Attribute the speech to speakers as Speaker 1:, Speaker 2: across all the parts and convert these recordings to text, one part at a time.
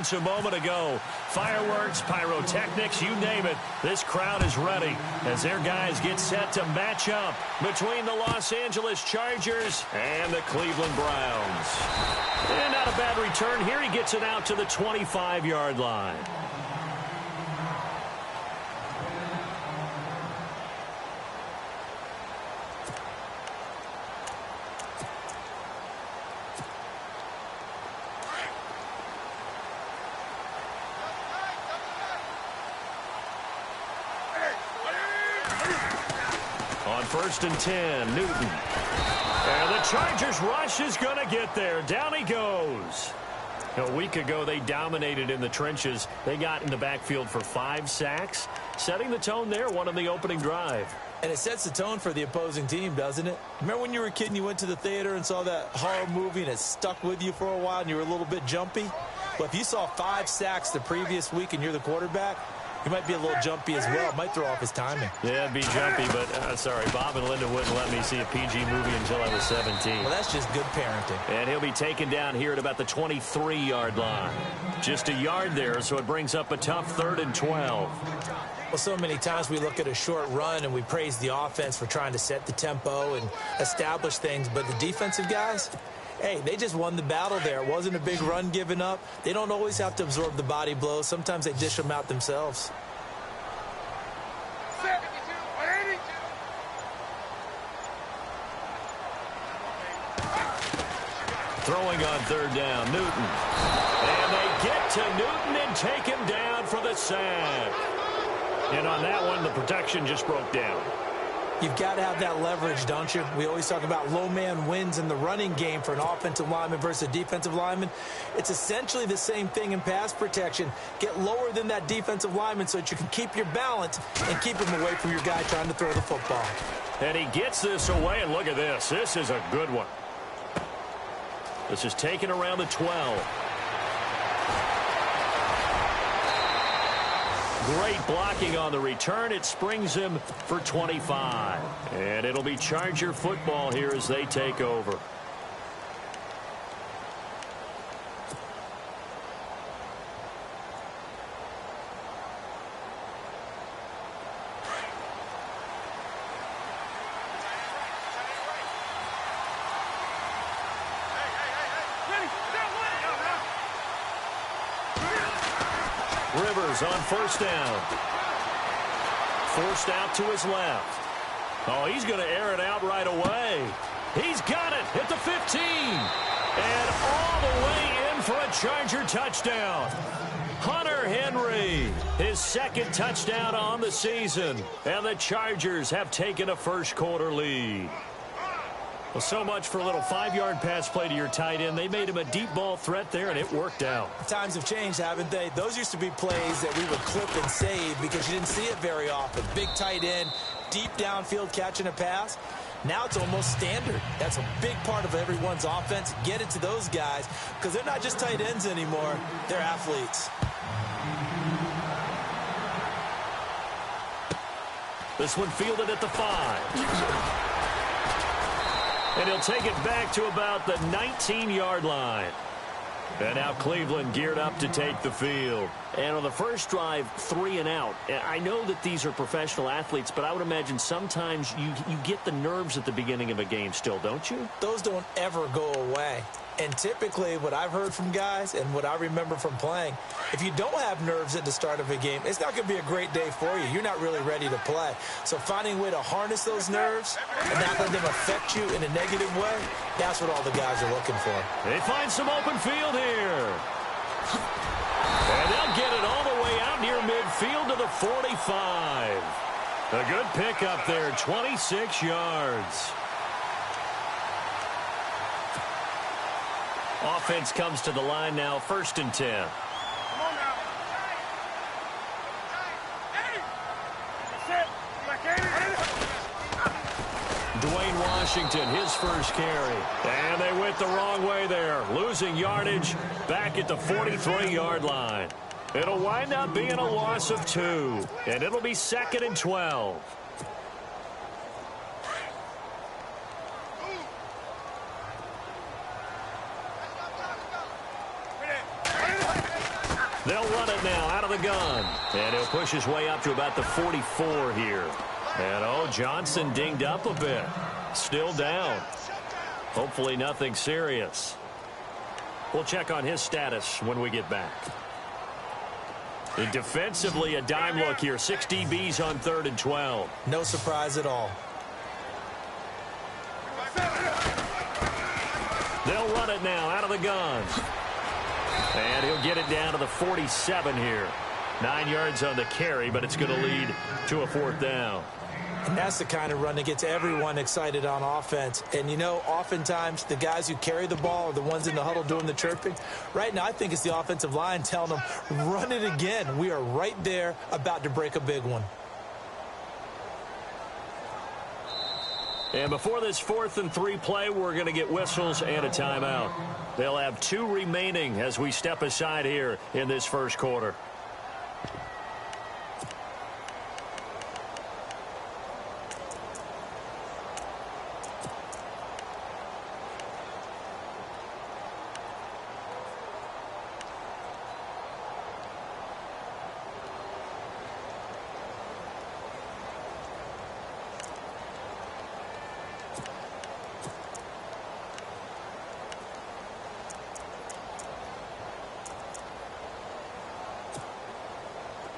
Speaker 1: moments a moment ago. Fireworks, pyrotechnics, you name it. This crowd is ready as their guys get set to match up between the Los Angeles Chargers and the Cleveland Browns. And not a bad return here. He gets it out to the 25-yard line. On 1st and 10, Newton. And the Chargers rush is going to get there. Down he goes. A week ago, they dominated in the trenches. They got in the backfield for 5 sacks, setting the tone there, one on the opening drive.
Speaker 2: And it sets the tone for the opposing team, doesn't it? Remember when you were a kid and you went to the theater and saw that horror movie and it stuck with you for a while and you were a little bit jumpy? Well, if you saw 5 sacks the previous week and you're the quarterback, he might be a little jumpy as well. Might throw off his timing.
Speaker 1: Yeah, it'd be jumpy, but sorry, Bob and Linda wouldn't let me see a PG movie until I was 17.
Speaker 2: Well, that's just good parenting.
Speaker 1: And he'll be taken down here at about the 23-yard line. Just a yard there, so it brings up a tough 3rd and 12.
Speaker 2: Well, so many times we look at a short run and we praise the offense for trying to set the tempo and establish things, but the defensive guys, hey, they just won the battle there. It wasn't a big run given up. They don't always have to absorb the body blows. Sometimes they dish them out themselves.
Speaker 1: Throwing on 3rd down, Newton. And they get to Newton and take him down for the sack. And on that one, the protection just broke down.
Speaker 2: You've got to have that leverage, don't you? We always talk about low man wins in the running game for an offensive lineman versus a defensive lineman. It's essentially the same thing in pass protection. Get lower than that defensive lineman so that you can keep your balance and keep him away from your guy trying to throw the football.
Speaker 1: And he gets this away, and look at this. This is a good one. This is taken around the 12. Great blocking on the return. It springs him for 25. And it'll be Charger football here as they take over. Rivers on 1st down. Forced out to his left. Oh, he's going to air it out right away. He's got it at the 15. And all the way in for a Charger touchdown. Hunter Henry, his 2nd touchdown on the season. And the Chargers have taken a first-quarter lead. Well, so much for a little 5-yard pass play to your tight end. They made him a deep ball threat there, and it worked out.
Speaker 2: Times have changed, haven't they? Those used to be plays that we would clip and save because you didn't see it very often. Big tight end, deep downfield catching a pass. Now it's almost standard. That's a big part of everyone's offense. Get it to those guys because they're not just tight ends anymore. They're athletes.
Speaker 1: This one fielded at the 5. And he'll take it back to about the 19-yard line. And now Cleveland geared up to take the field. And on the first drive, 3 and out. I know that these are professional athletes, but I would imagine sometimes you get the nerves at the beginning of a game still, don't you?
Speaker 2: Those don't ever go away. And typically what I've heard from guys and what I remember from playing, if you don't have nerves at the start of a game, it's not going to be a great day for you. You're not really ready to play. So finding a way to harness those nerves and not let them affect you in a negative way, that's what all the guys are looking for.
Speaker 1: They find some open field here. And they'll get it all the way out near midfield to the 45. A good pickup there, 26 yards. Offense comes to the line now, 1st and 10. Dwayne Washington, his first carry. And they went the wrong way there, losing yardage back at the 43-yard line. It'll wind up being a loss of 2, and it'll be 2nd and 12. They'll run it now out of the gun. And he'll push his way up to about the 44 here. And, Johnson dinged up a bit. Still down. Hopefully nothing serious. We'll check on his status when we get back. Defensively, a dime look here. 6 DBs on 3rd and 12.
Speaker 2: No surprise at all.
Speaker 1: They'll run it now out of the gun. And he'll get it down to the 47 here. 9 yards on the carry, but it's going to lead to a 4th down.
Speaker 2: And that's the kind of run that gets everyone excited on offense. And, oftentimes the guys who carry the ball are the ones in the huddle doing the chirping. Right now, I think it's the offensive line telling them, run it again. We are right there about to break a big one.
Speaker 1: And before this 4th and 3 play, we're going to get whistles and a timeout. They'll have 2 remaining as we step aside here in this first quarter.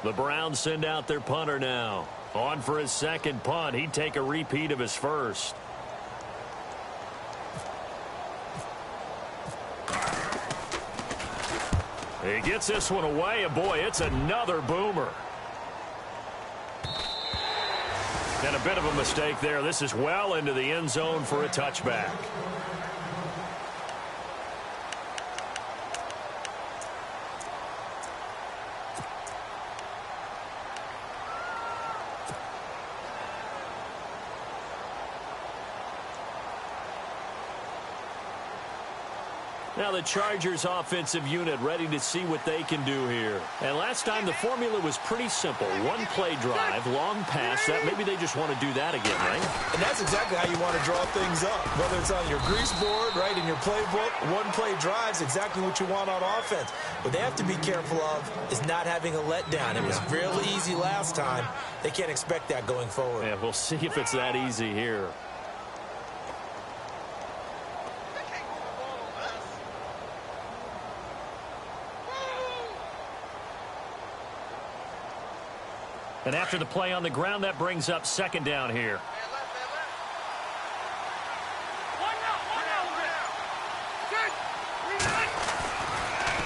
Speaker 1: The Browns send out their punter now. On for his second punt. He'd take a repeat of his first. He gets this one away, and boy, it's another boomer. And a bit of a mistake there. This is well into the end zone for a touchback. Now the Chargers offensive unit ready to see what they can do here. And last time the formula was pretty simple. 1 play drive, long pass. That maybe they just want to do that again, right?
Speaker 2: And that's exactly how you want to draw things up. Whether it's on your grease board, right, in your playbook, 1 play drive's exactly what you want on offense. What they have to be careful of is not having a letdown. It was real easy last time. They can't expect that going forward.
Speaker 1: Yeah, we'll see if it's that easy here. And after the play on the ground, that brings up 2nd down here.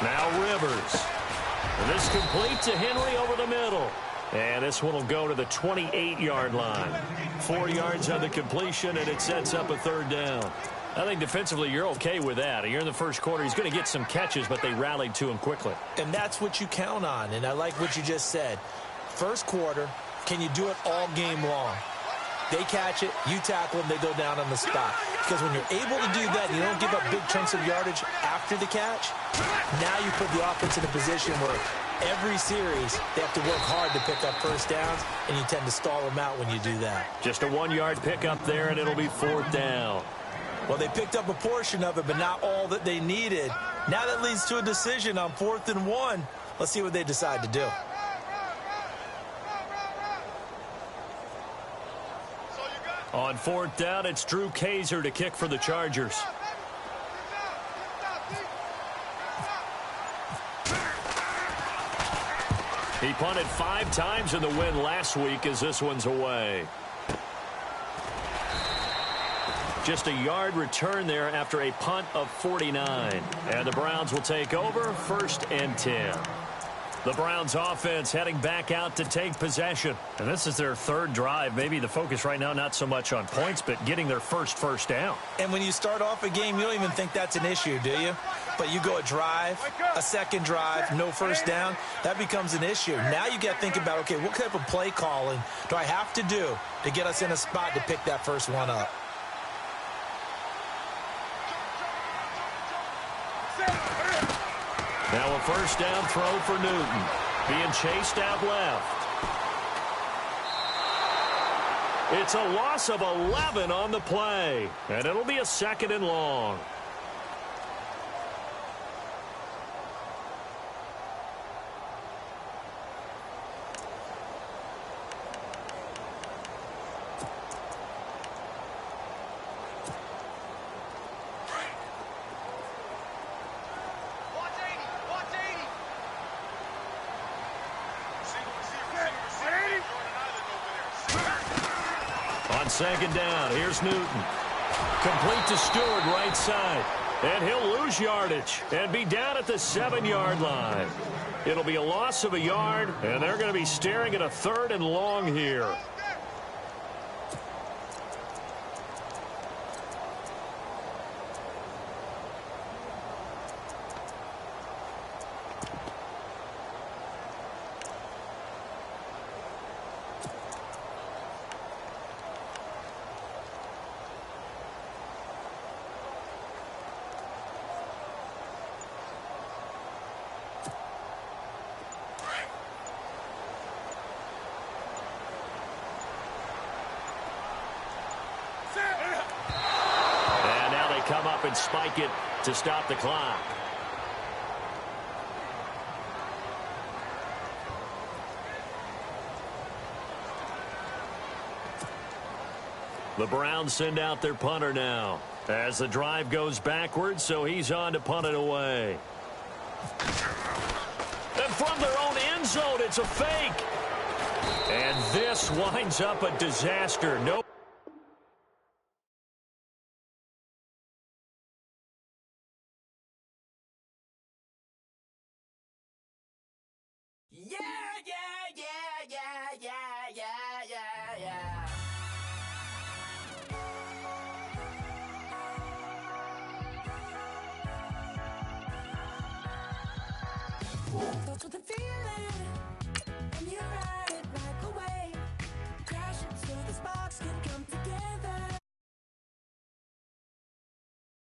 Speaker 1: Now Rivers. And this complete to Henry over the middle. And this one will go to the 28-yard line. 4 yards on the completion, and it sets up a 3rd down. I think defensively you're okay with that. Here in the first quarter, he's going to get some catches, but they rallied to him quickly.
Speaker 2: And that's what you count on, and I like what you just said. First quarter, can you do it all game long? They catch it, you tackle them, they go down on the spot. Because when you're able to do that, you don't give up big chunks of yardage after the catch, now you put the offense in a position where every series they have to work hard to pick up first downs, and you tend to stall them out when you do that.
Speaker 1: Just a 1-yard pickup there, and it'll be 4th down.
Speaker 2: Well, they picked up a portion of it, but not all that they needed. Now that leads to a decision on 4th and 1. Let's see what they decide to do.
Speaker 1: On 4th down, it's Drew Kaiser to kick for the Chargers. He punted 5 times in the win last week as this one's away. Just a yard return there after a punt of 49. And the Browns will take over 1st and 10. The Browns offense heading back out to take possession. And this is their 3rd drive. Maybe the focus right now not so much on points, but getting their first down.
Speaker 2: And when you start off a game, you don't even think that's an issue, do you? But you go a drive, a 2nd drive, no first down, that becomes an issue. Now you got to think about, okay, what type of play calling do I have to do to get us in a spot to pick that first one up?
Speaker 1: Now a 1st down throw for Newton. Being chased out left. It's a loss of 11 on the play. And it'll be a 2nd and long. On second down, here's Newton. Complete to Stewart, right side. And he'll lose yardage and be down at the 7-yard line. It'll be a loss of a yard, and they're going to be staring at a 3rd and long here. Come up and spike it to stop the clock. The Browns send out their punter now as the drive goes backwards, so he's on to punt it away. And from their own end zone, it's a fake. And this winds up a disaster. No.
Speaker 3: With the feeling